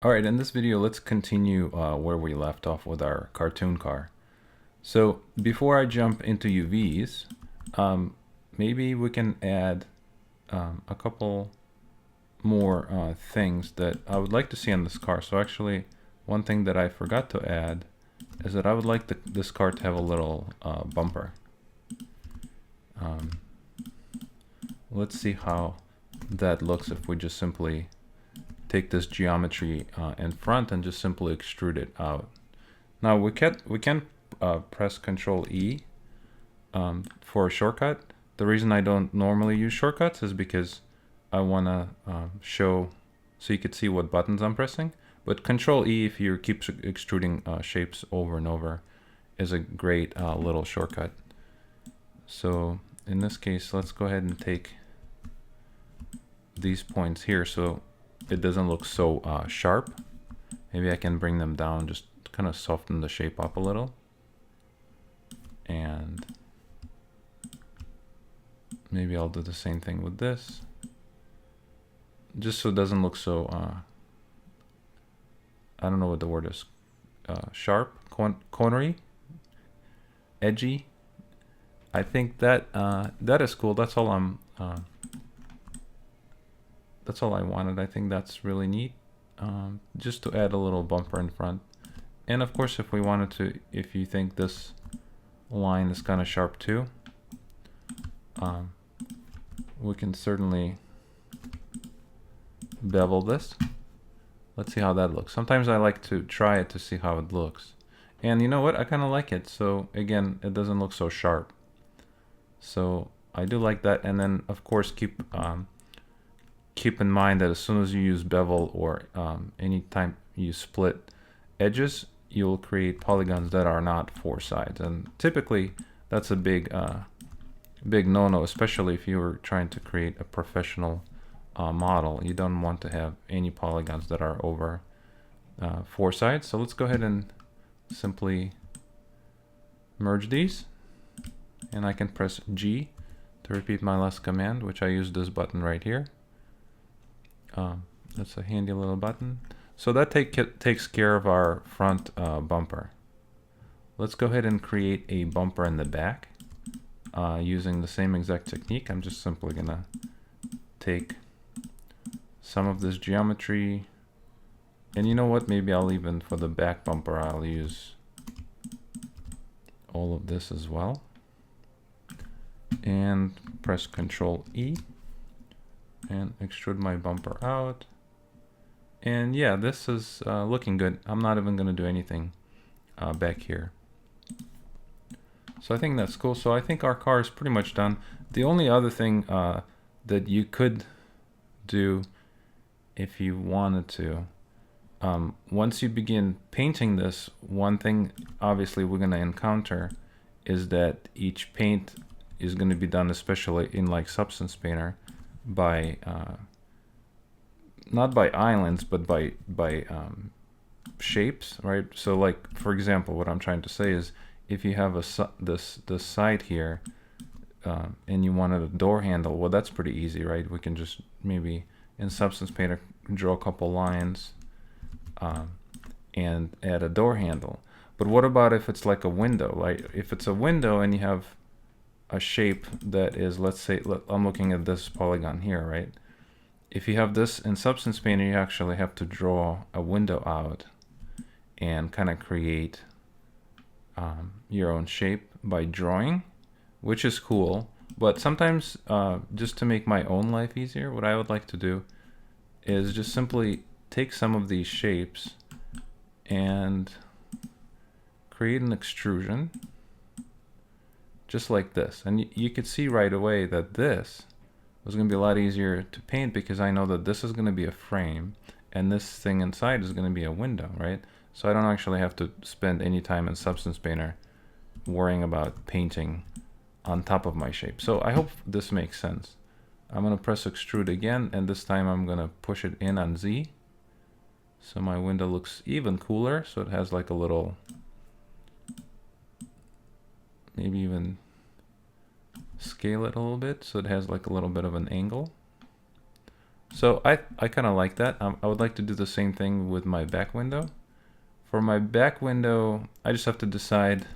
All right, in this video, let's continue where we left off with our cartoon car. So before I jump into UVs, maybe we can add a couple more things that I would like to see on this car. So actually, one thing that I forgot to add is that I would like this car to have a little bumper. Let's see how that looks if we just simply take this geometry in front and just simply extrude it out. Now we can press Control E for a shortcut. The reason I don't normally use shortcuts is because I want to show so you could see what buttons I'm pressing. But Control E, if you keep extruding shapes over and over, is a great little shortcut. So in this case, let's go ahead and take these points here so it doesn't look so sharp. Maybe I can bring them down, just kind of soften the shape up a little. And maybe I'll do the same thing with this. Just so it doesn't look so, I don't know what the word is, sharp, cornery, edgy. I think that that is cool. That's all that's all I wanted. I think that's really neat. Just to add a little bumper in front. And of course, if we wanted to, if you think this line is kind of sharp too, we can certainly bevel this. Let's see how that looks. Sometimes I like to try it to see how it looks. And you know what? I kind of like it. So again, it doesn't look so sharp. So I do like that. And then of course, keep in mind that as soon as you use bevel or anytime you split edges, you'll create polygons that are not four sides. And typically that's a big no-no, especially if you were trying to create a professional model. You don't want to have any polygons that are over four sides. So let's go ahead and simply merge these. And I can press G to repeat my last command, which I use this button right here. That's a handy little button. So that takes care of our front bumper. Let's go ahead and create a bumper in the back using the same exact technique. I'm just simply gonna take some of this geometry, and you know what, maybe I'll even, for the back bumper, I'll use all of this as well. And press Control E and extrude my bumper out. And yeah, this is looking good. I'm not even gonna do anything back here. So I think that's cool. So I think our car is pretty much done. The only other thing that you could do if you wanted to, once you begin painting this, one thing obviously we're gonna encounter is that each paint is gonna be done, especially in like Substance Painter, by not by islands, but by shapes, right? So like, for example, what I'm trying to say is if you have this side here and you wanted a door handle, well, that's pretty easy, right? We can just maybe in Substance Painter draw a couple lines and add a door handle. But what about if it's like a window? Like if it's a window and you have a shape that is, let's say, I'm looking at this polygon here, right? If you have this in Substance Painter, you actually have to draw a window out and kind of create your own shape by drawing, which is cool. But sometimes just to make my own life easier, what I would like to do is just simply take some of these shapes and create an extrusion just like this. And you could see right away that this was going to be a lot easier to paint because I know that this is going to be a frame and this thing inside is going to be a window, right? So I don't actually have to spend any time in Substance Painter worrying about painting on top of my shape. So I hope this makes sense. I'm going to press extrude again, and this time I'm going to push it in on Z. So my window looks even cooler. So it has like a little, maybe even scale it a little bit so it has like a little bit of an angle. So I kind of like that. I would like to do the same thing with my back window. For my back window, I just have to decide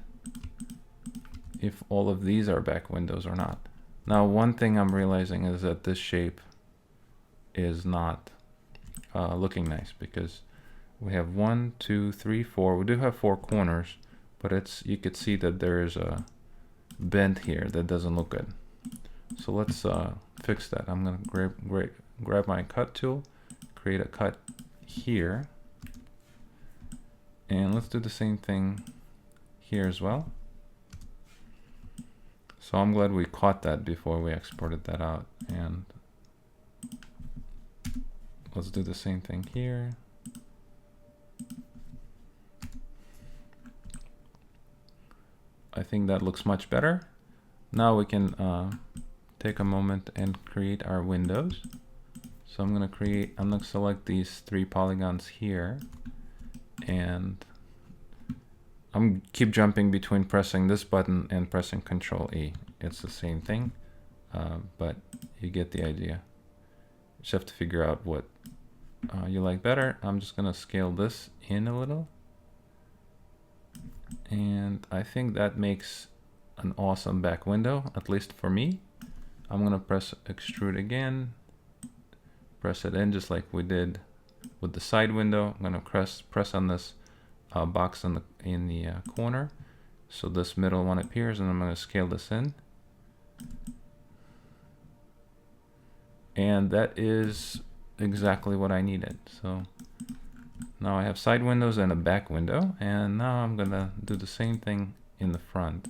if all of these are back windows or not. Now, one thing I'm realizing is that this shape is not looking nice, because we have 1, 2, 3, 4. We do have 4 corners, but you could see that there is a bend here that doesn't look good. So let's fix that. I'm gonna grab my cut tool, create a cut here, and let's do the same thing here as well. So I'm glad we caught that before we exported that out, and let's do the same thing here. I think that looks much better. Now we can take a moment and create our windows. So I'm gonna select these 3 polygons here, and I'm keep jumping between pressing this button and pressing Control E. It's the same thing, but you get the idea. You just have to figure out what you like better. I'm just gonna scale this in a little, and I think that makes an awesome back window, at least for me. I'm gonna press extrude again, press it in just like we did with the side window. I'm gonna press on this box in the corner, so this middle one appears, and I'm gonna scale this in. And that is exactly what I needed. So now I have side windows and a back window, and now I'm gonna do the same thing in the front.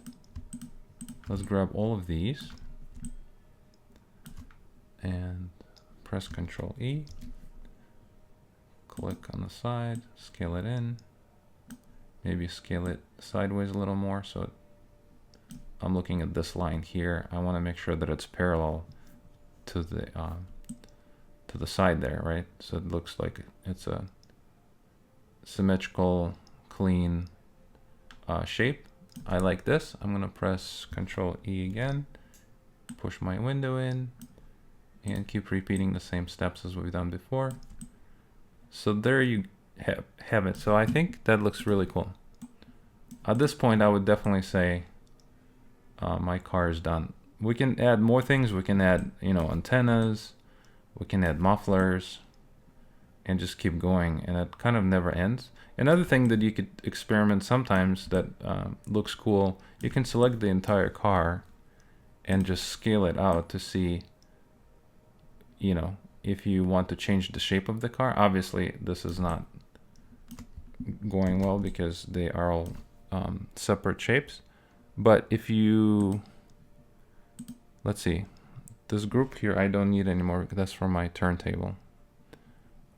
Let's grab all of these and press Control E, click on the side, scale it in, maybe scale it sideways a little more. So I'm looking at this line here. I want to make sure that it's parallel to the side there, right? So it looks like it's a symmetrical, clean shape. I like this. I'm gonna press Control E again, push my window in, and keep repeating the same steps as we've done before. So there you have it. So I think that looks really cool. At this point, I would definitely say my car is done. We can add more things. We can add, antennas. We can add mufflers, and just keep going, and it kind of never ends. Another thing that you could experiment sometimes that looks cool, you can select the entire car and just scale it out to see, if you want to change the shape of the car. Obviously, this is not going well because they are all separate shapes. But if you, let's see, this group here I don't need anymore because that's from my turntable.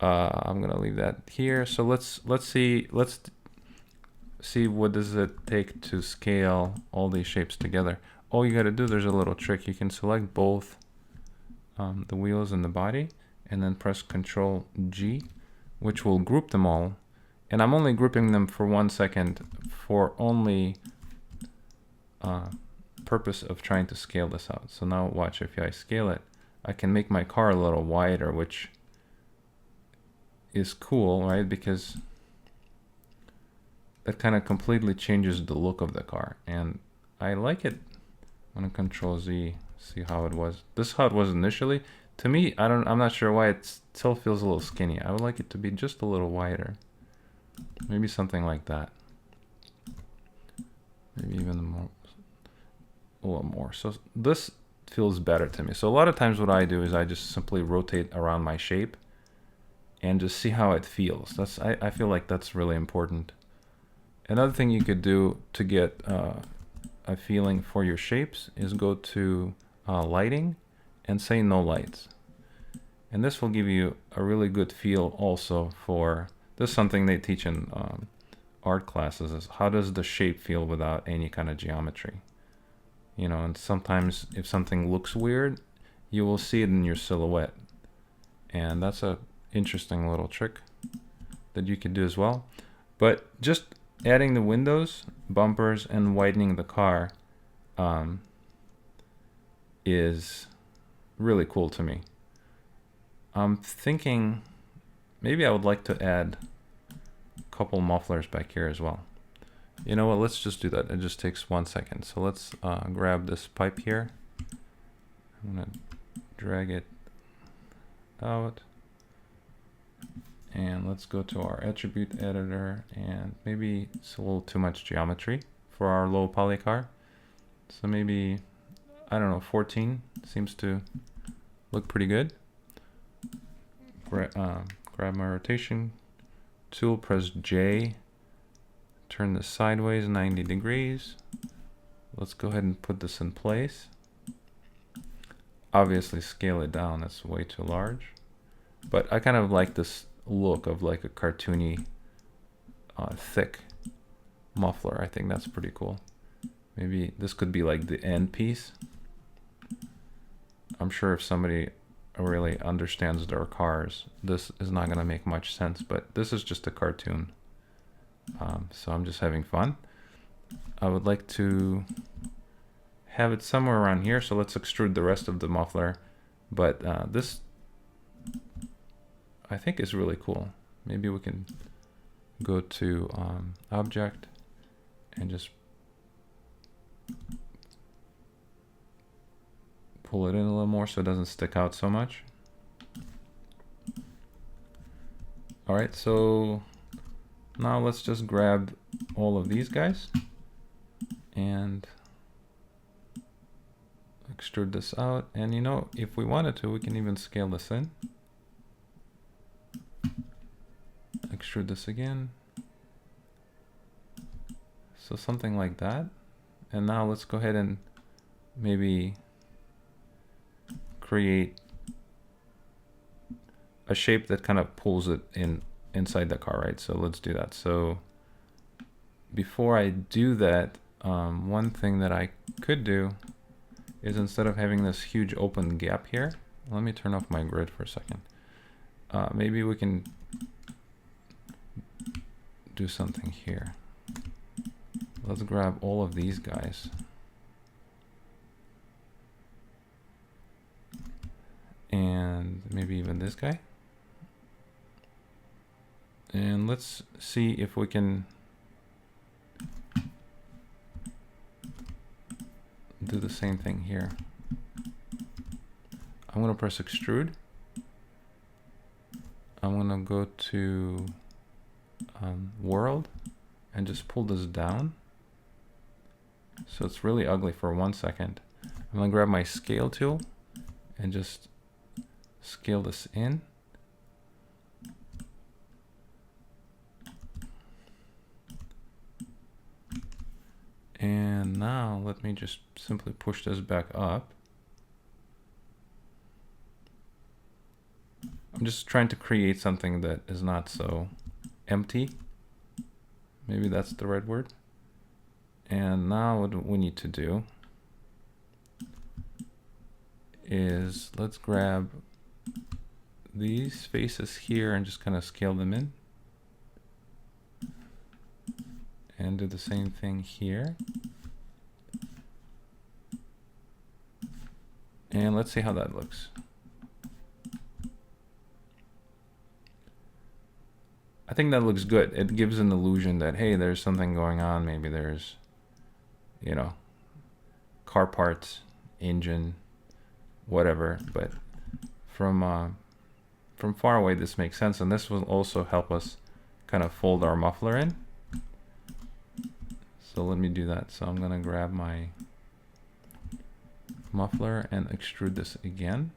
I'm gonna leave that here. So let's see what does it take to scale all these shapes together. All you gotta do, there's a little trick. You can select both the wheels and the body, and then press Control G, which will group them all. And I'm only grouping them for 1 second for only purpose of trying to scale this out. So now watch, if I scale it, I can make my car a little wider, which is cool, right? Because that kind of completely changes the look of the car, and I like it. I'm gonna Control Z, see how it was. This is how it was initially. To me, I'm not sure why it still feels a little skinny. I would like it to be just a little wider. Maybe something like that. Maybe even a little more. So this feels better to me. So a lot of times what I do is I just simply rotate around my shape and just see how it feels. I feel like that's really important. Another thing you could do to get a feeling for your shapes is go to lighting and say no lights. And this will give you a really good feel also for, this is something they teach in art classes, is how does the shape feel without any kind of geometry. And sometimes if something looks weird, you will see it in your silhouette. And that's a interesting little trick that you could do as well. But just adding the windows, bumpers, and widening the car is really cool to me. I'm thinking maybe I would like to add a couple mufflers back here as well. You know what, let's just do that. It just takes 1 second. So let's grab this pipe here. I'm gonna drag it out. And let's go to our attribute editor, and maybe it's a little too much geometry for our low poly car. So maybe, I don't know, 14 seems to look pretty good. Grab my rotation tool, press J, turn this sideways 90 degrees. Let's go ahead and put this in place. Obviously scale it down, that's way too large. But I kind of like this look of like a cartoony, thick muffler. I think that's pretty cool. Maybe this could be like the end piece. I'm sure if somebody really understands their cars, this is not going to make much sense, but this is just a cartoon. So I'm just having fun. I would like to have it somewhere around here, so let's extrude the rest of the muffler. But this I think is really cool. Maybe we can go to object and just pull it in a little more so it doesn't stick out so much. All right, so now let's just grab all of these guys and extrude this out. And you know, if we wanted to, we can even scale this in. Extrude this again. So something like that. And now let's go ahead and maybe create a shape that kind of pulls it inside the car, right? So let's do that. So before I do that, one thing that I could do is, instead of having this huge open gap here, let me turn off my grid for a second. Maybe we can do something here. Let's grab all of these guys. And maybe even this guy. And let's see if we can do the same thing here. I'm going to press extrude. I'm going to go to world and just pull this down. So it's really ugly for 1 second. I'm going to grab my scale tool and just scale this in. And now let me just simply push this back up. I'm just trying to create something that is not so empty. Maybe that's the right word. And now what we need to do is, let's grab these faces here and just kind of scale them in. And do the same thing here. And let's see how that looks. I think that looks good. It gives an illusion that, hey, there's something going on. Maybe there's, you know, car parts, engine, whatever. But from far away, this makes sense. And this will also help us kind of fold our muffler in. So let me do that. So I'm going to grab my muffler and extrude this again.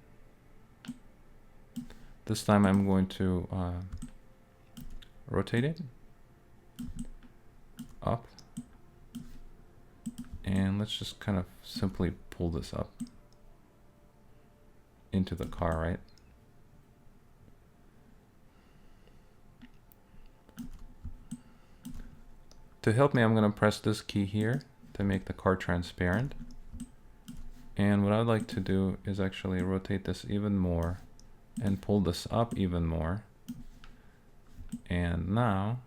This time I'm going to rotate it up. And let's just kind of simply pull this up into the car, right? To help me, I'm going to press this key here to make the car transparent. And what I'd like to do is actually rotate this even more and pull this up even more. And now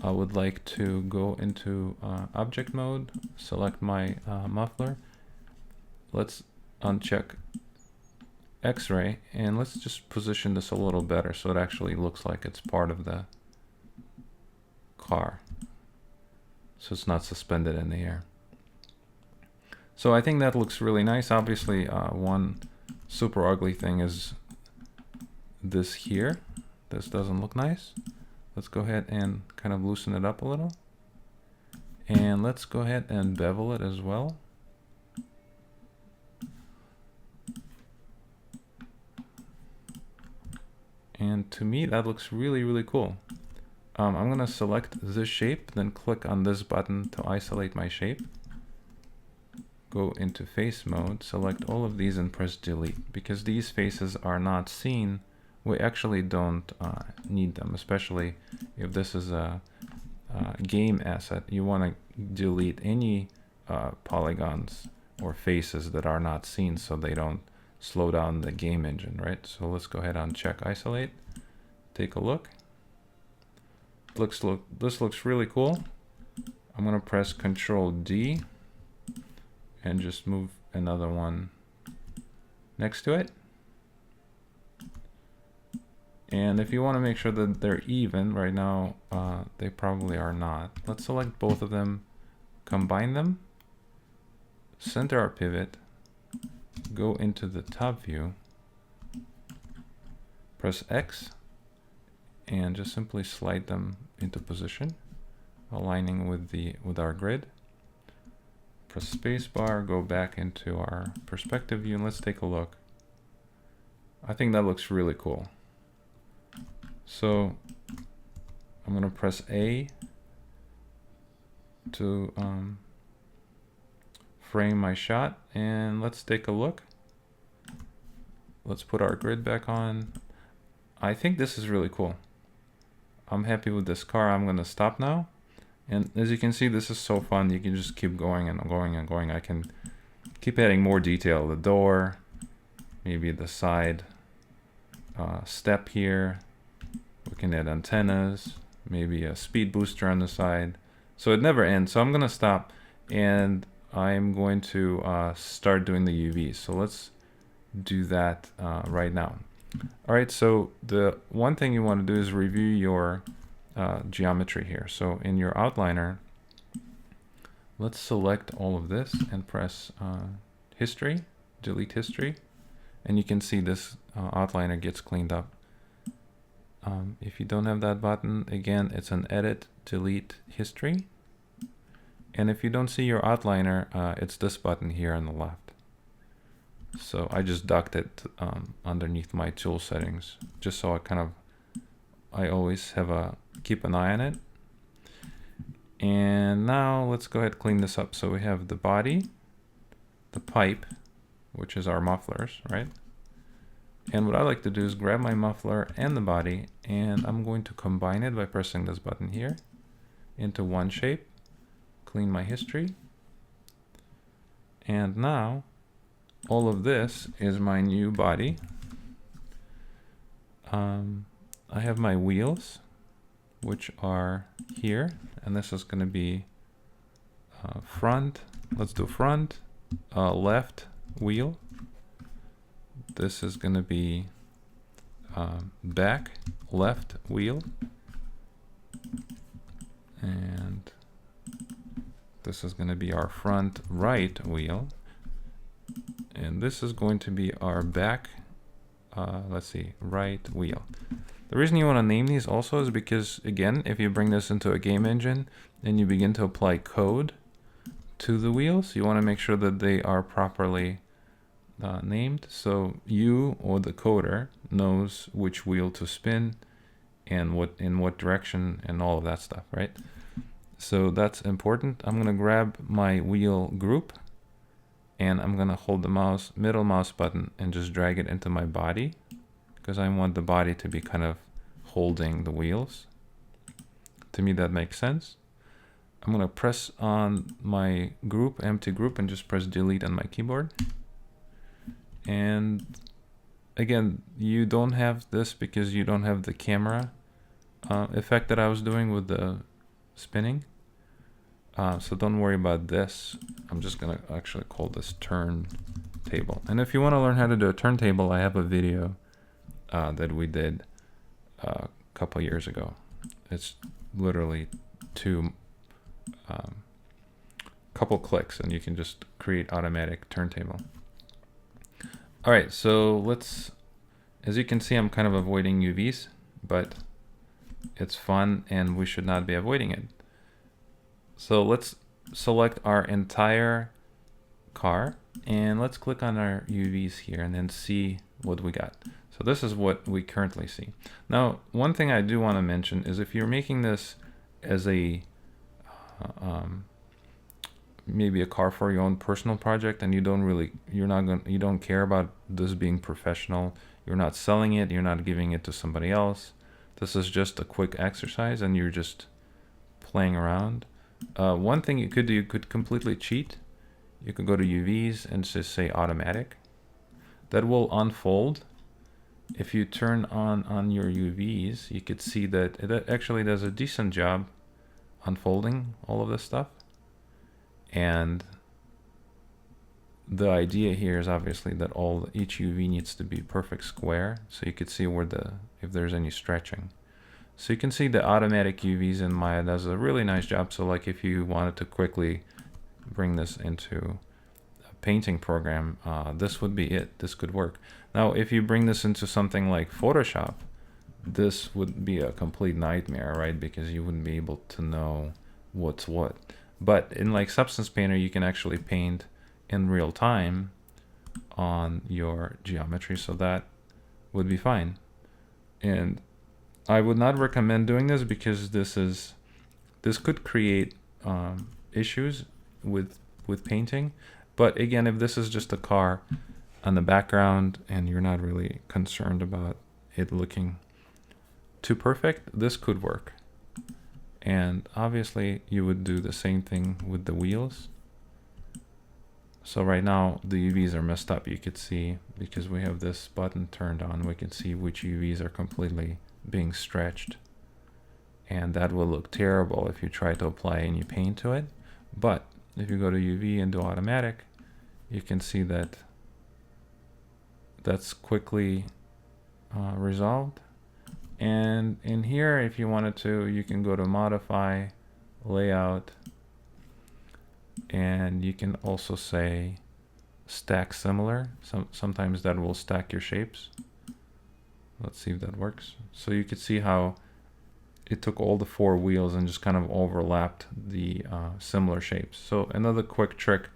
I would like to go into object mode, select my muffler. Let's uncheck X-ray, and let's just position this a little better so it actually looks like it's part of the car. So it's not suspended in the air. So I think that looks really nice. Obviously, one super ugly thing is this here. This doesn't look nice. Let's go ahead and kind of loosen it up a little. And let's go ahead and bevel it as well. And to me, that looks really, really cool. I'm going to select this shape, then click on this button to isolate my shape. Go into face mode, select all of these and press delete. Because these faces are not seen, we actually don't need them, especially if this is a game asset. You want to delete any polygons or faces that are not seen so they don't slow down the game engine, right? So let's go ahead and check isolate. Take a look. This looks really cool. I'm gonna press Ctrl D and just move another one next to it. And if you want to make sure that they're even, right now they probably are not. Let's select both of them, combine them, center our pivot, go into the top view, press X, and just simply slide them into position, aligning with our grid. Press spacebar, go back into our perspective view, and let's take a look. I think that looks really cool. So I'm gonna press A to frame my shot, and let's take a look. Let's put our grid back on. I think this is really cool. I'm happy with this car. I'm gonna stop now. And as you can see, this is so fun. You can just keep going and going and going. I can keep adding more detail. The door, maybe the side step here. We can add antennas, maybe a speed booster on the side. So it never ends. So I'm gonna stop and I'm going to start doing the UVs. So let's do that right now. All right, so the one thing you want to do is review your geometry here. So in your outliner, let's select all of this and press history, delete history. And you can see this outliner gets cleaned up. If you don't have that button, again, it's an edit, delete history. And if you don't see your outliner, it's this button here on the left. So I just ducked it underneath my tool settings, just so I always keep an eye on it. And now let's go ahead and clean this up. So we have the body, the pipe, which is our mufflers, right? And what I like to do is grab my muffler and the body, and I'm going to combine it by pressing this button here into one shape, clean my history. And now all of this is my new body. I have my wheels, which are here, and this is going to be front. Let's do front, left wheel. This is going to be back left wheel, and this is going to be our front right wheel, and this is going to be our back right wheel. The reason you want to name these also is because, again, if you bring this into a game engine and you begin to apply code to the wheels, you want to make sure that they are properly named, so you or the coder knows which wheel to spin and in what direction and all of that stuff, right? So that's important. I'm gonna grab my wheel group and I'm gonna hold the middle mouse button and just drag it into my body, because I want the body to be kind of holding the wheels. To me, that makes sense. I'm gonna press on my group, empty group, and just press delete on my keyboard. And again, you don't have this because you don't have the camera effect that I was doing with the spinning. So don't worry about this. I'm just gonna actually call this turn turntable. And if you want to learn how to do a turntable, I have a video that we did a couple years ago. It's literally couple clicks and you can just create automatic turntable. All right, so let's, as you can see, I'm kind of avoiding UVs, but it's fun and we should not be avoiding it. So let's select our entire car and let's click on our UVs here and then see what we got. So this is what we currently see. Now, one thing I do want to mention is if you're making this as a maybe a car for your own personal project and you don't care about this being professional, you're not selling it, you're not giving it to somebody else, this is just a quick exercise and you're just playing around. One thing you could do, you could completely cheat. You could go to UVs and just say automatic. That will unfold. If you turn on your UVs, you could see that it actually does a decent job unfolding all of this stuff. And the idea here is obviously that each UV needs to be perfect square, so you could see where if there's any stretching. So you can see the automatic UVs in Maya does a really nice job. So like if you wanted to quickly bring this into a painting program, this would be it. This could work. Now, if you bring this into something like Photoshop, this would be a complete nightmare, right? Because you wouldn't be able to know what's what. But in like Substance Painter, you can actually paint in real time on your geometry, so that would be fine. And I would not recommend doing this because this could create issues with painting. But again, if this is just a car on the background and you're not really concerned about it looking too perfect, this could work. And obviously you would do the same thing with the wheels. So right now the UVs are messed up. You could see, because we have this button turned on, we can see which UVs are completely being stretched. And that will look terrible if you try to apply any paint to it. But if you go to UV and do automatic, you can see that that's quickly resolved. And in here, if you wanted to, you can go to modify, layout, and you can also say stack similar. Sometimes that will stack your shapes. Let's see if that works. So you could see how it took all the 4 wheels and just kind of overlapped the similar shapes. So another quick trick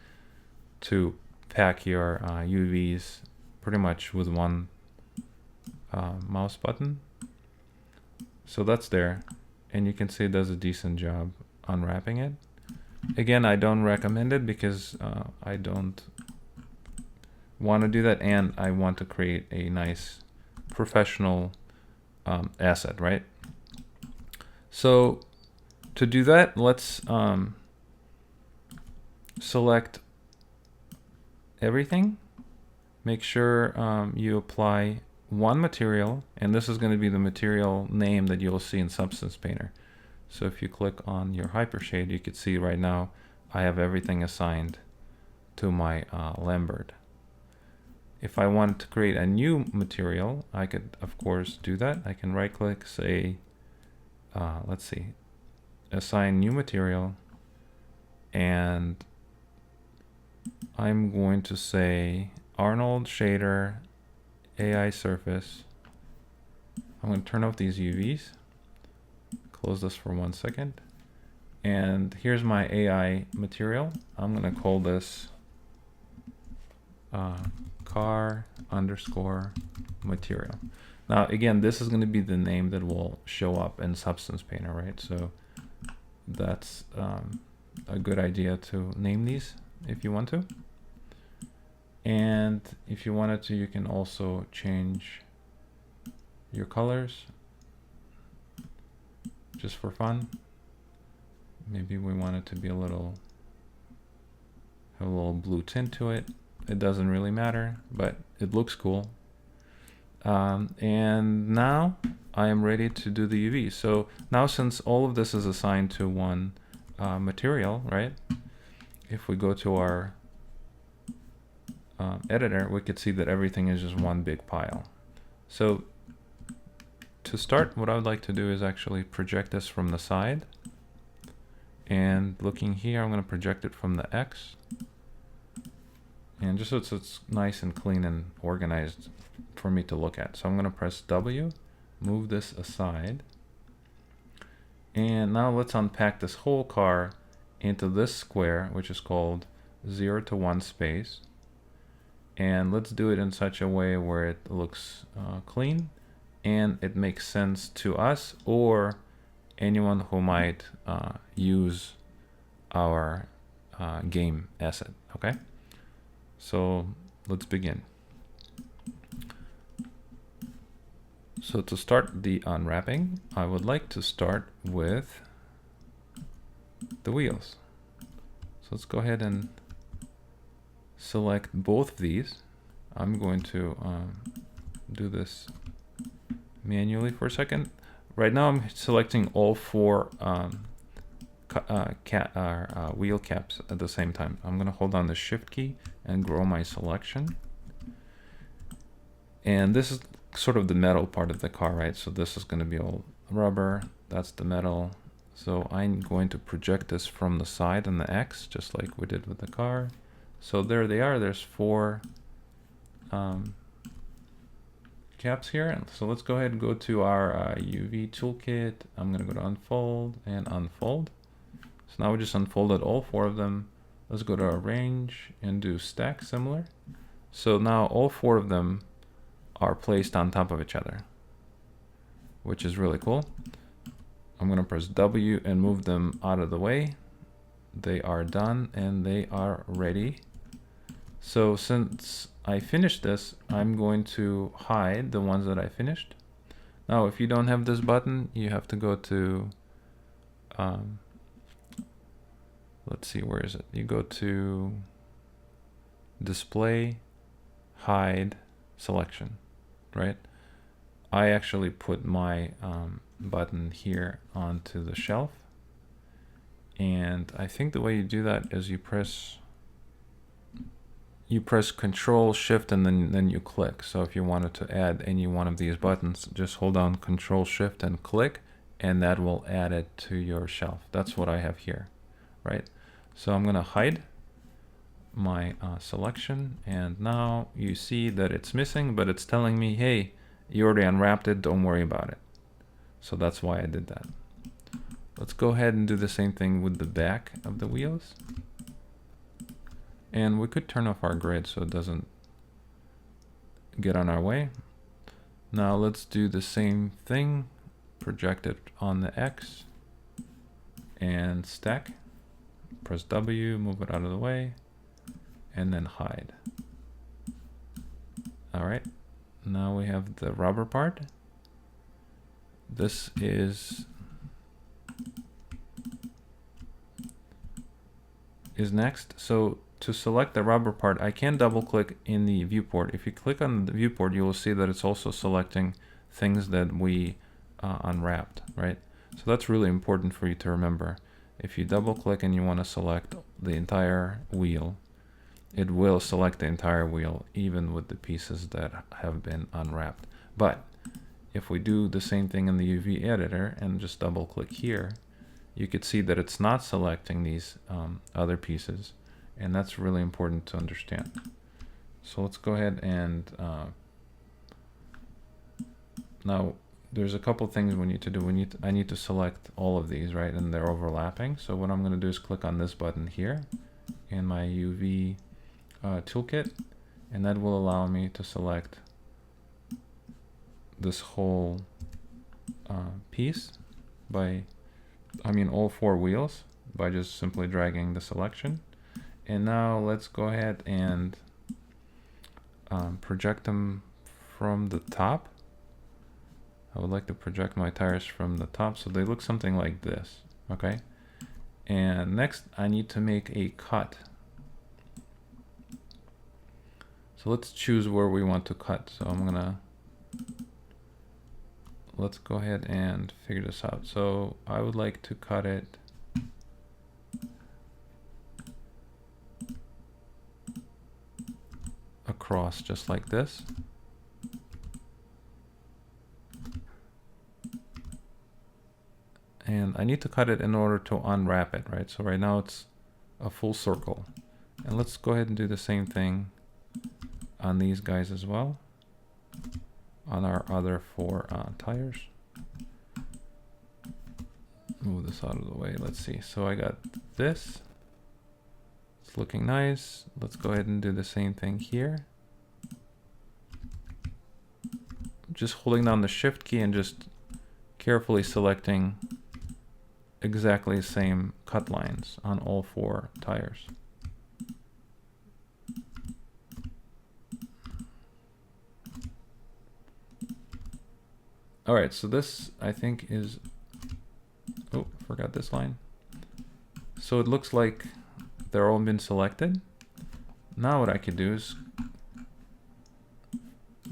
to pack your UVs pretty much with one mouse button. So that's there, and you can see it does a decent job unwrapping it. Again, I don't recommend it because I don't want to do that, and I want to create a nice professional asset, right? So to do that, let's select everything. Make sure you apply one material, and this is going to be the material name that you'll see in Substance Painter. So if you click on your hypershade, you can see right now I have everything assigned to my Lambert. If I want to create a new material, I could of course do that. I can right click, say let's see, assign new material, and I'm going to say Arnold shader AI surface. I'm going to turn off these UVs, close this for 1 second, and here's my AI material. I'm going to call this car underscore material. Now again, this is going to be the name that will show up in Substance Painter, right? So that's a good idea to name these if you want to. And if you wanted to, you can also change your colors just for fun. Maybe we want it to be have a little blue tint to it. It doesn't really matter, but it looks cool. And now I am ready to do the UV. So now, since all of this is assigned to one material, right? If we go to our editor, we could see that everything is just one big pile. So to start, what I would like to do is actually project this from the side. And looking here, I'm going to project it from the X. And just so it's nice and clean and organized for me to look at. So I'm going to press W, move this aside. And now let's unpack this whole car into this square, which is called 0 to 1 space. And let's do it in such a way where it looks clean and it makes sense to us or anyone who might use our game asset. Okay, so let's begin. So to start the unwrapping, I would like to start with the wheels. So let's go ahead and select both of these. I'm going to do this manually for a second. Right now I'm selecting all four wheel caps at the same time. I'm going to hold down the shift key and grow my selection. And this is sort of the metal part of the car, right? So this is going to be all rubber. That's the metal. So I'm going to project this from the side on the X, just like we did with the car. So there they are. There's four caps here. And so let's go ahead and go to our UV toolkit. I'm going to go to unfold and unfold. So now we just unfolded all four of them. Let's go to arrange and do stack similar. So now all four of them are placed on top of each other, which is really cool. I'm going to press W and move them out of the way. They are done and they are ready. So since I finished this, I'm going to hide the ones that I finished. Now, if you don't have this button, you have to go to, let's see, where is it? You go to display, hide, selection, right? I actually put my button here onto the shelf. And I think the way you do that is you press Control Shift and then you click. So if you wanted to add any one of these buttons, just hold down Control Shift and click, and that will add it to your shelf. That's what I have here, right? So I'm going to hide my selection, and now you see that it's missing, but it's telling me, hey, you already unwrapped it, don't worry about it. So that's why I did that. Let's go ahead and do the same thing with the back of the wheels. And we could turn off our grid so it doesn't get on our way. Now let's do the same thing. Project it on the X and stack. Press W, move it out of the way, and then hide. All right, now we have the rubber part. This is next. So to select the rubber part, I can double click in the viewport. If you click on the viewport, you will see that it's also selecting things that we unwrapped, right? So that's really important for you to remember. If you double click and you want to select the entire wheel, it will select the entire wheel, even with the pieces that have been unwrapped. But if we do the same thing in the UV editor and just double click here, you could see that it's not selecting these other pieces. And that's really important to understand. So let's go ahead and now there's a couple things we need to do. I need to select all of these, right? And they're overlapping. So what I'm going to do is click on this button here in my UV toolkit, and that will allow me to select this whole piece all four wheels by just simply dragging the selection. And now let's go ahead and project them from the top. I would like to project my tires from the top so they look something like this, okay? And next I need to make a cut. So let's choose where we want to cut. So let's go ahead and figure this out. So I would like to cut it across just like this. And I need to cut it in order to unwrap it, right? So right now it's a full circle. And let's go ahead and do the same thing on these guys as well, on our other 4 tires. Move this out of the way. Let's see. So I got this. It's looking nice. Let's go ahead and do the same thing here. Just holding down the shift key and just carefully selecting exactly the same cut lines on all 4 tires. All right, so this I think is, oh, forgot this line. So it looks like they're all been selected. Now what I could do is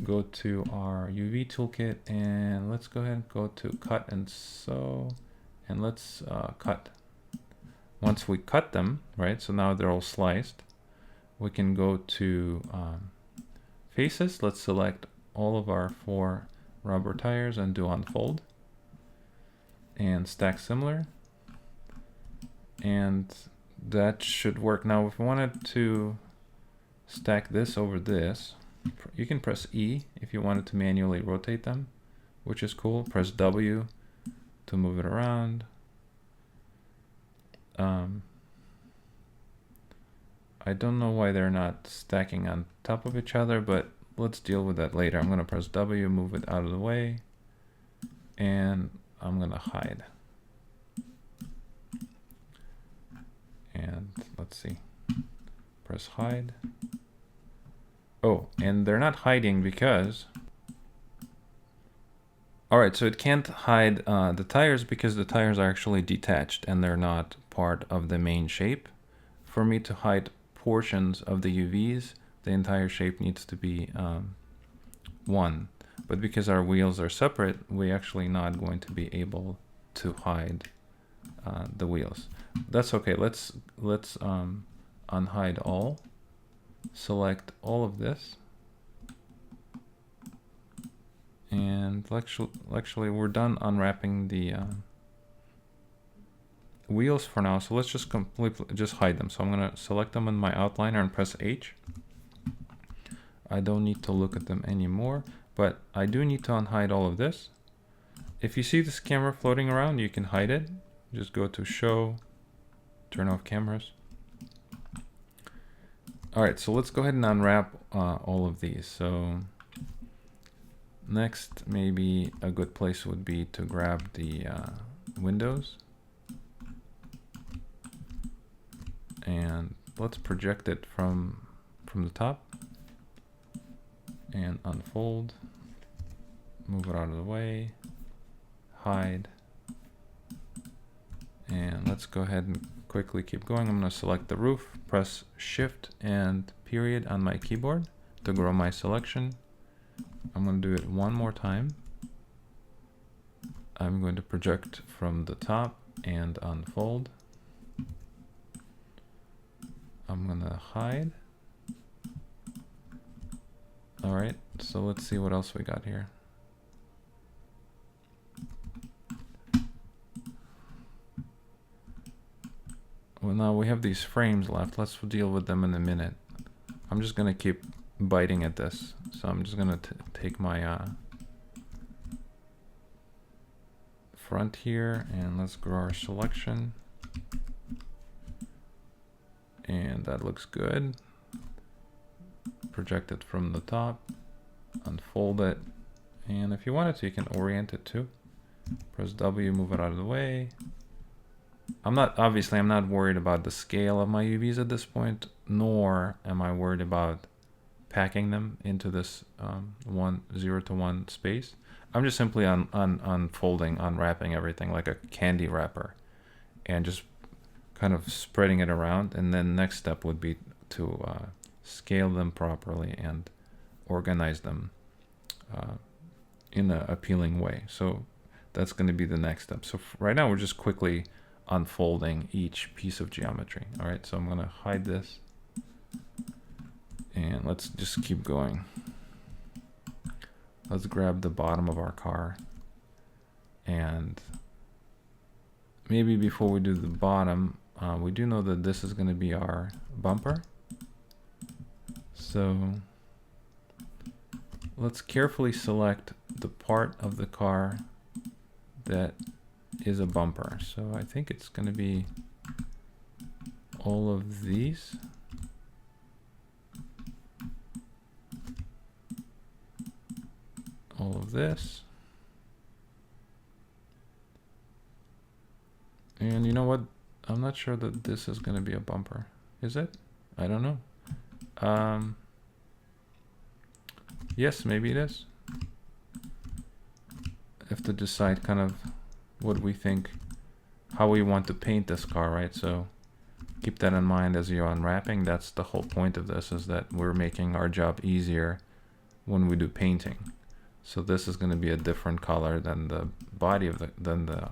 go to our UV toolkit and let's go ahead and go to cut and sew, and let's cut. Once we cut them, right, so now they're all sliced, we can go to faces. Let's select all of our 4 rubber tires and do unfold and stack similar, and that should work. Now if we wanted to stack this over this, you can press E if you wanted to manually rotate them, which is cool. Press W to move it around. I don't know why they're not stacking on top of each other, but let's deal with that later. I'm going to press W, move it out of the way, and I'm going to hide. And let's see, press hide. Oh, and they're not hiding because, all right, so it can't hide the tires because the tires are actually detached and they're not part of the main shape. For me to hide portions of the UVs, the entire shape needs to be 1. But because our wheels are separate, we're actually not going to be able to hide the wheels. That's okay. Let's unhide all. Select all of this. And actually we're done unwrapping the wheels for now, so let's just completely just hide them. So I'm going to select them in my outliner and press H. I don't need to look at them anymore, but I do need to unhide all of this. If you see this camera floating around, you can hide it. Just go to show, turn off cameras. All right, so let's go ahead and unwrap all of these. So next, maybe a good place would be to grab the windows. And let's project it from the top and unfold, move it out of the way, hide, and let's go ahead and quickly keep going. I'm going to select the roof, press Shift and period on my keyboard to grow my selection. I'm going to do it one more time. I'm going to project from the top and unfold. I'm going to hide. All right, so let's see what else we got here. Well, now we have these frames left. Let's deal with them in a minute. I'm just going to keep biting at this. So I'm just going to take my front here and let's grow our selection. And that looks good. Project it from the top, unfold it, and if you wanted to, you can orient it too. Press W, move it out of the way. I'm not worried about the scale of my UVs at this point, nor am I worried about packing them into this 0 to 1 space. I'm just simply unfolding, unwrapping everything like a candy wrapper, and just kind of spreading it around. And then next step would be to scale them properly and organize them in an appealing way. So that's going to be the next step. So right now we're just quickly unfolding each piece of geometry. All right, so I'm going to hide this And let's just keep going. Let's grab the bottom of our car. And maybe before we do the bottom, we do know that this is going to be our bumper. So let's carefully select the part of the car that is a bumper. So I think it's going to be all of these. All of this. And you know what? I'm not sure that this is going to be a bumper. Is it? I don't know. Yes, maybe it is. I have to decide kind of what we think, how we want to paint this car, right? So keep that in mind as you're unwrapping. That's the whole point of this, is that we're making our job easier when we do painting. So this is going to be a different color than the body of the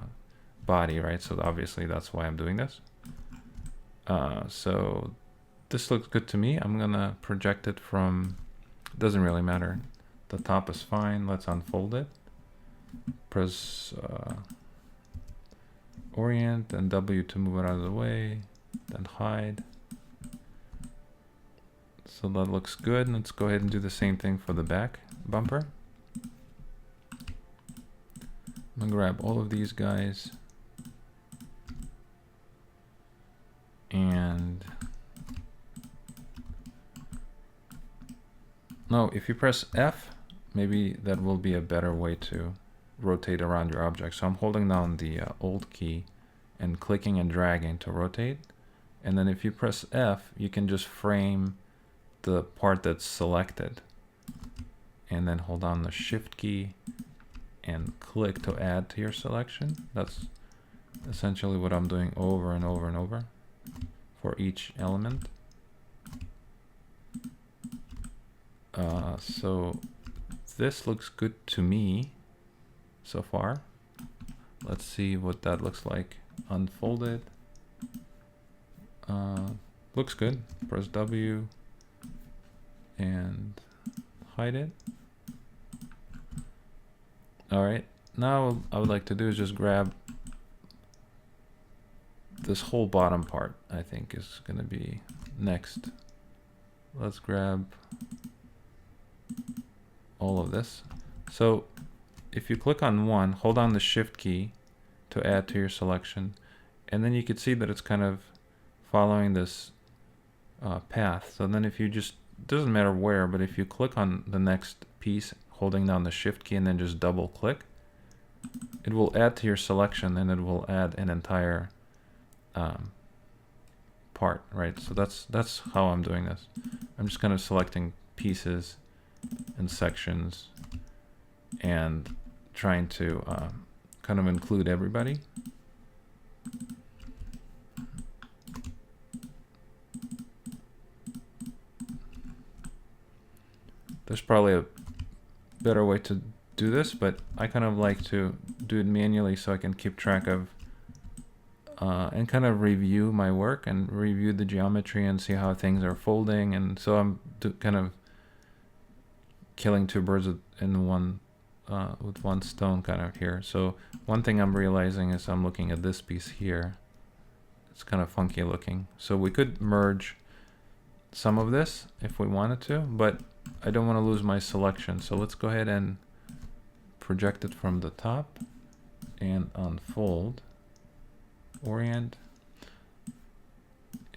body, right? So obviously that's why I'm doing this. So this looks good to me. I'm gonna project it from, doesn't really matter. The top is fine. Let's unfold it. Press Orient and W to move it out of the way, then hide. So that looks good. Let's go ahead and do the same thing for the back bumper. I'm gonna grab all of these guys. And no, if you press F, maybe that will be a better way to rotate around your object. So I'm holding down the Alt key and clicking and dragging to rotate. And then if you press F, you can just frame the part that's selected. And then hold down the Shift key and click to add to your selection. That's essentially what I'm doing over and over and over for each element. So this looks good to me so far. Let's see what that looks like unfolded. Looks good. Press W and hide it. All right, now what I would like to do is just grab this whole bottom part. I think is going to be next. Let's grab all of this. So if you click on one, hold on the Shift key to add to your selection, and then you can see that it's kind of following this path. So then if you just, doesn't matter where, but if you click on the next piece, holding down the Shift key and then just double click, it will add to your selection and it will add an entire part, right? So that's how I'm doing this. I'm just kind of selecting pieces and sections and trying to kind of include everybody. There's probably a better way to do this, but I kind of like to do it manually so I can keep track of and kind of review my work and review the geometry and see how things are folding. And so I'm kind of killing two birds in one with one stone kind of here. So one thing I'm realizing is I'm looking at this piece here. It's kind of funky looking. So we could merge some of this if we wanted to, but I don't want to lose my selection. So let's go ahead and project it from the top and unfold, orient.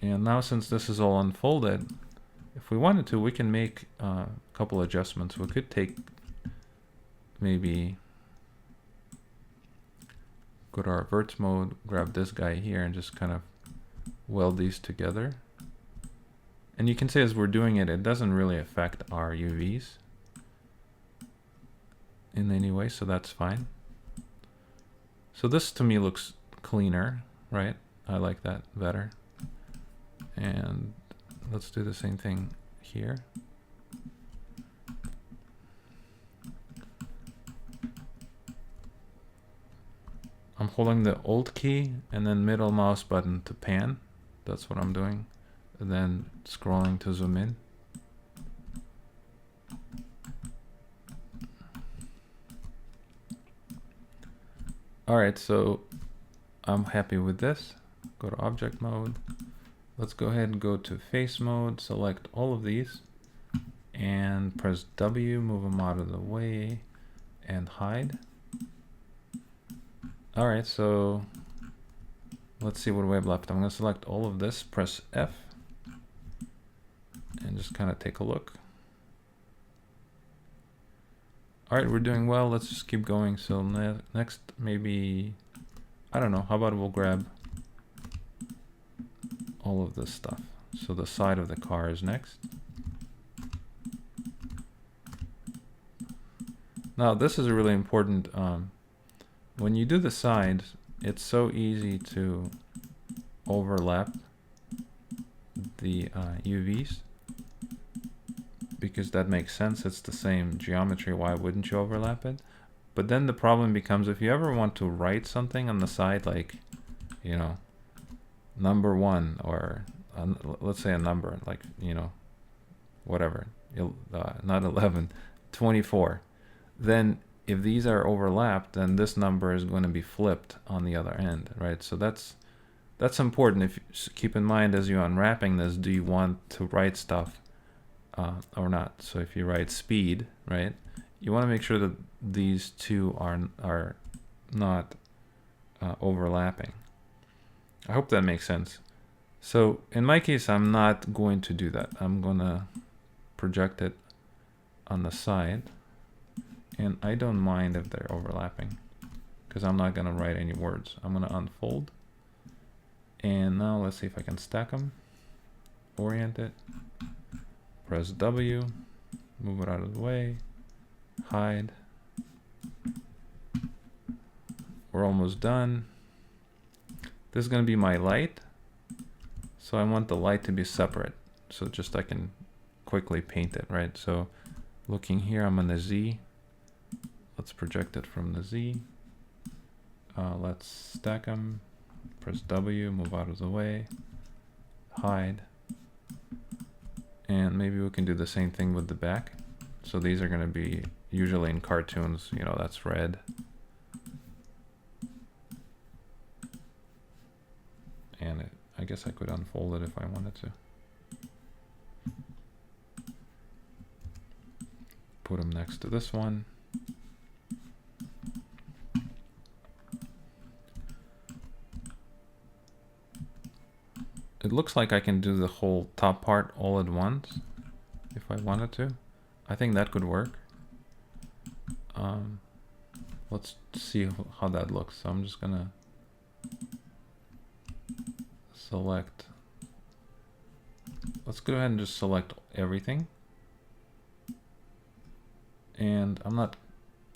And now since this is all unfolded, if we wanted to, we can make a couple adjustments. We could take, maybe go to our verts mode, grab this guy here and just kind of weld these together. And you can see as we're doing it, it doesn't really affect our UVs in any way, so that's fine. So this to me looks cleaner, right? I like that better. And let's do the same thing here. I'm holding the Alt key and then middle mouse button to pan. That's what I'm doing. And then scrolling to zoom in. All right, so I'm happy with this. Go to object mode. Let's go ahead and go to face mode, select all of these and press W, move them out of the way and hide. All right, so let's see what we have left. I'm going to select all of this, press F, and just kind of take a look. All right, we're doing well. Let's just keep going. So next, maybe, I don't know, how about we'll grab all of this stuff. So the side of the car is next. Now, this is really important. When you do the sides, it's so easy to overlap the UVs because that makes sense. It's the same geometry. Why wouldn't you overlap it? But then the problem becomes if you ever want to write something on the side, like, you know, number 1 or let's say a number like, you know, whatever, not 11, 24. Then if these are overlapped, then this number is going to be flipped on the other end, right? So that's important. If you keep in mind as you're unwrapping this, do you want to write stuff or not? So if you write speed, right, you want to make sure that these two are not overlapping. I hope that makes sense. So in my case, I'm not going to do that. I'm going to project it on the side. And I don't mind if they're overlapping because I'm not going to write any words. I'm going to unfold. And now let's see if I can stack them. Orient it. Press W. Move it out of the way. Hide. We're almost done. This is going to be my light. So I want the light to be separate. So just I can quickly paint it, right? So looking here, I'm on the Z. Let's project it from the Z. Let's stack them. Press W, move out of the way. Hide. And maybe we can do the same thing with the back. So these are going to be usually in cartoons, you know, that's red. And I guess I could unfold it if I wanted to. Put them next to this one. It looks like I can do the whole top part all at once if I wanted to. I think that could work. Let's see how that looks. So I'm just gonna select. Let's go ahead and just select everything. And I'm not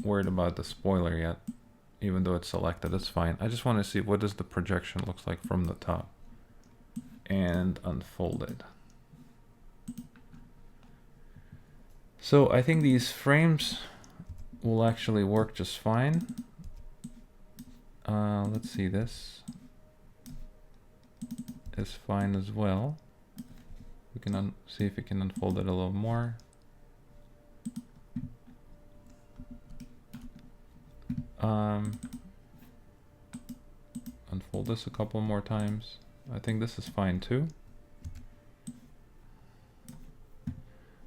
worried about the spoiler yet, even though it's selected. That's fine. I just want to see what does the projection looks like from the top. And unfold it. So I think these frames will actually work just fine. Let's see, this is fine as well. We can see if we can unfold it a little more. Unfold this a couple more times. I think this is fine too.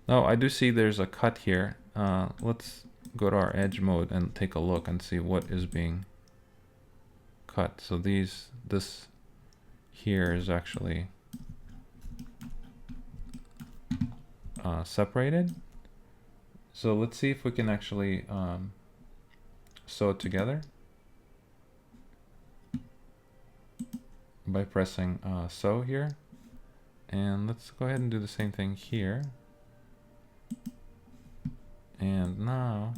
Now I do see there's a cut here. Let's go to our edge mode and take a look and see what is being cut. So this here is actually separated. So let's see if we can actually sew it together by pressing sew here. And let's go ahead and do the same thing here. And now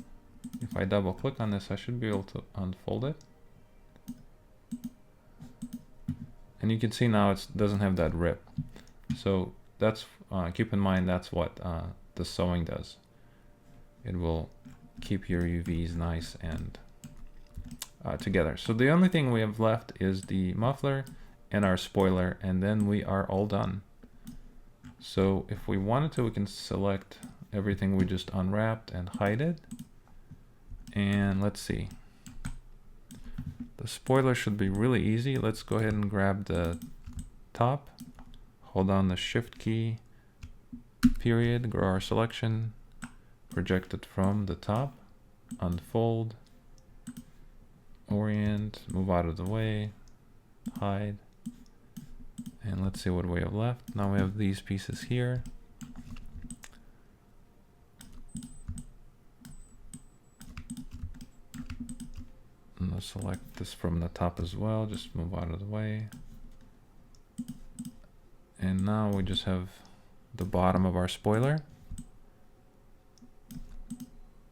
if I double click on this, I should be able to unfold it. And you can see now it doesn't have that rip. So that's keep in mind that's what the sewing does. It will keep your UVs nice and together. So the only thing we have left is the muffler and our spoiler, and then we are all done. So if we wanted to, we can select everything we just unwrapped and hide it. And let's see. The spoiler should be really easy. Let's go ahead and grab the top, hold down the shift key, period, grow our selection, project it from the top, unfold, orient, move out of the way, hide, and let's see what we have left. Now we have these pieces here. And let's select this from the top as well, just move out of the way. And now we just have the bottom of our spoiler.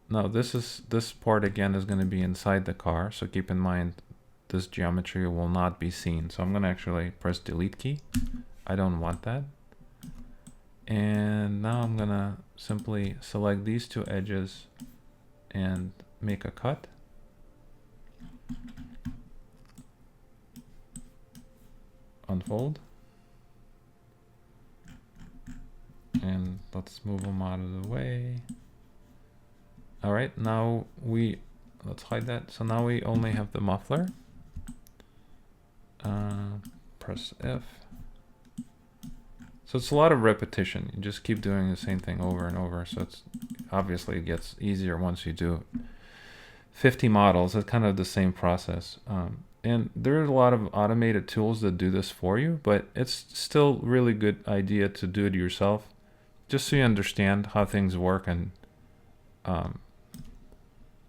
Now this part again is going to be inside the car, so keep in mind this geometry will not be seen. So I'm going to actually press delete key. I don't want that. And now I'm going to simply select these two edges and make a cut. Unfold. And let's move them out of the way. All right, now let's hide that. So now we only have the muffler. Press F. So it's a lot of repetition. You just keep doing the same thing over and over. So it's obviously it gets easier once you do 50 models. It's kind of the same process. And there's a lot of automated tools that do this for you, but it's still really good idea to do it yourself, just so you understand how things work. And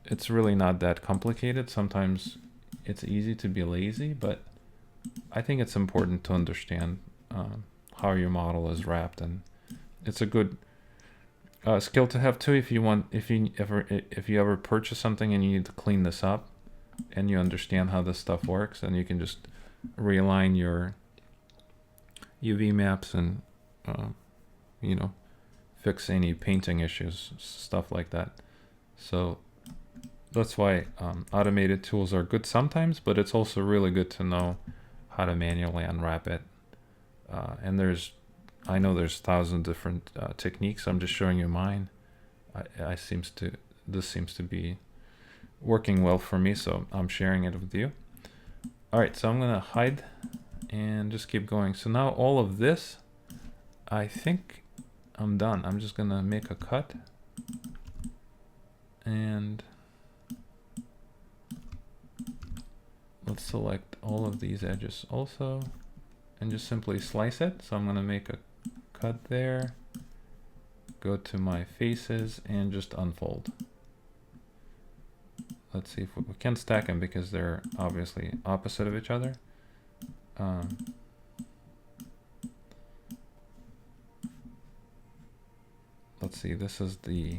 it's really not that complicated. Sometimes it's easy to be lazy, but I think it's important to understand how your model is wrapped, and it's a good skill to have too if you ever purchase something and you need to clean this up and you understand how this stuff works, and you can just realign your UV maps and you know, fix any painting issues, stuff like that. So that's why automated tools are good sometimes, but it's also really good to know how to manually unwrap it. And I know there's thousands of different techniques. I'm just showing you mine. This seems to be working well for me, so I'm sharing it with you. All right, so I'm gonna hide and just keep going. So now all of this, I think I'm done. I'm just gonna make a cut and let's select all of these edges also and just simply slice it. So I'm gonna make a cut there, go to my faces and just unfold. Let's see if we can stack them because they're obviously opposite of each other. Let's see, this is the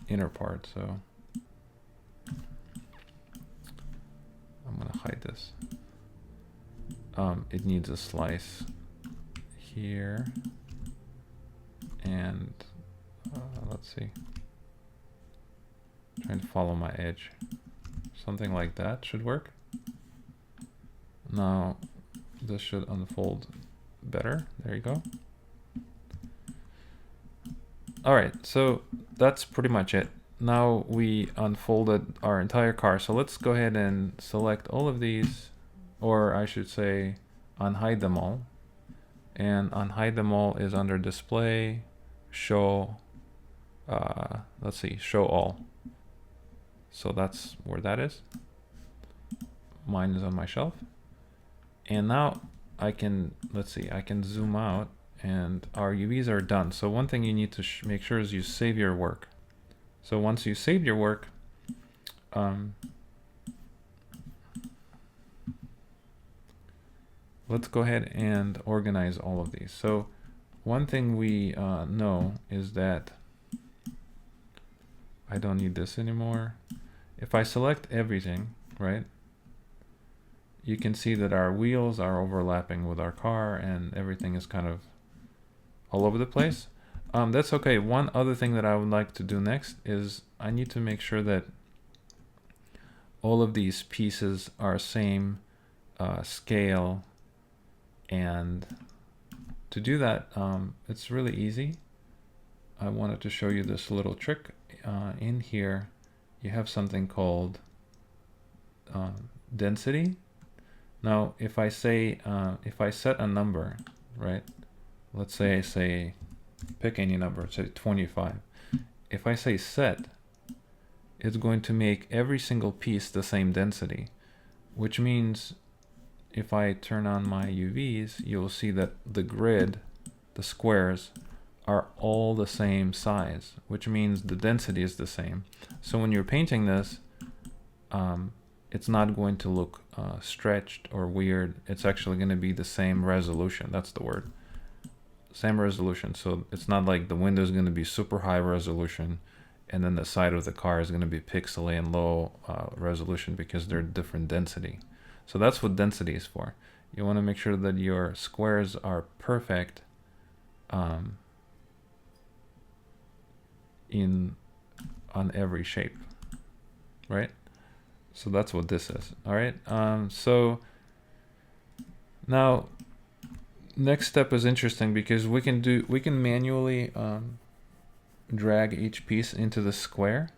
inner part, so I'm gonna hide this. It needs a slice here, and let's see, trying to follow my edge. Something like that should work. Now this should unfold better. There you go. All right, so that's pretty much it. Now we unfolded our entire car. So let's go ahead and select all of these, or I should say unhide them all. And unhide them all is under display, show, let's see, show all. So that's where that is. Mine is on my shelf. And now I can, let's see, I can zoom out and our UVs are done. So one thing you need to make sure is you save your work. So once you save your work, let's go ahead and organize all of these. So one thing we know is that I don't need this anymore. If I select everything, right, you can see that our wheels are overlapping with our car and everything is kind of all over the place. That's okay. One other thing that I would like to do next is I need to make sure that all of these pieces are same scale, and to do that, it's really easy. I wanted to show you this little trick. In here you have something called density, Now, if I say, if I set a number, right? Let's say I say, pick any number, say 25. If I say set, it's going to make every single piece the same density, which means if I turn on my UVs, you'll see that the grid, the squares, are all the same size, which means the density is the same. So when you're painting this, it's not going to look stretched or weird. It's actually going to be the same resolution. That's the word. Same resolution. So it's not like the window is going to be super high resolution and then the side of the car is going to be pixely and low resolution because they're different density. So that's what density is for. You want to make sure that your squares are perfect on every shape, right? So that's what this is. All right. So now next step is interesting because we can manually drag each piece into the square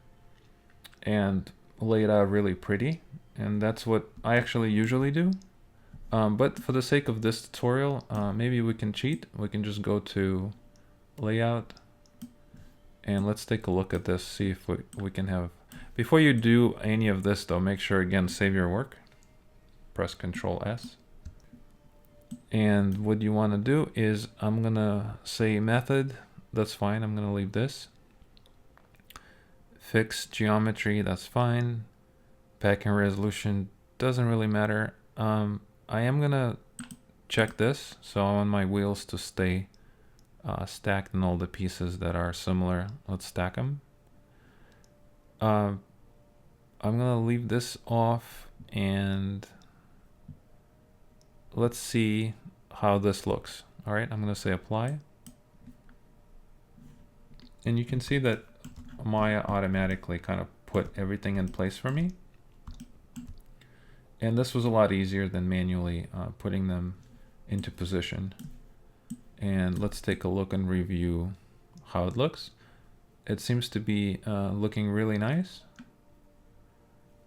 and lay it out really pretty, and that's what I actually usually do. But for the sake of this tutorial, maybe we can cheat. We can just go to layout and let's take a look at this, see if we can have. Before you do any of this though, make sure again, save your work, press Control S. And what you want to do is, I'm gonna say method, that's fine, I'm gonna leave this. Fix geometry, that's fine. Packing resolution, doesn't really matter. I am gonna check this, so I want my wheels to stay stacked in all the pieces that are similar. Let's stack them. I'm gonna leave this off and let's see how this looks. All right, I'm gonna say apply. And you can see that Maya automatically kind of put everything in place for me. And this was a lot easier than manually putting them into position. And let's take a look and review how it looks. It seems to be looking really nice.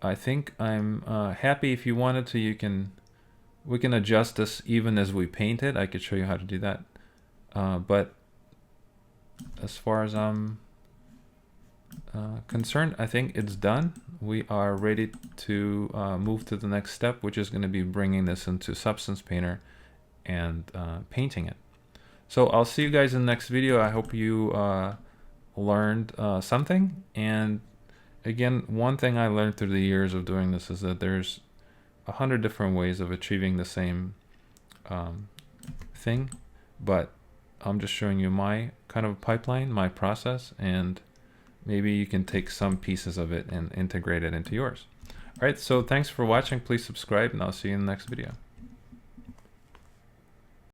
I think I'm happy. If you wanted to, we can adjust this even as we paint it. I could show you how to do that. But as far as I'm concerned, I think it's done. We are ready to move to the next step, which is going to be bringing this into Substance Painter and painting it. So I'll see you guys in the next video. I hope you learned something. And again, one thing I learned through the years of doing this is that there's 100 different ways of achieving the same thing, but I'm just showing you my kind of pipeline, my process, and maybe you can take some pieces of it and integrate it into yours. All right, so thanks for watching. Please subscribe, and I'll see you in the next video.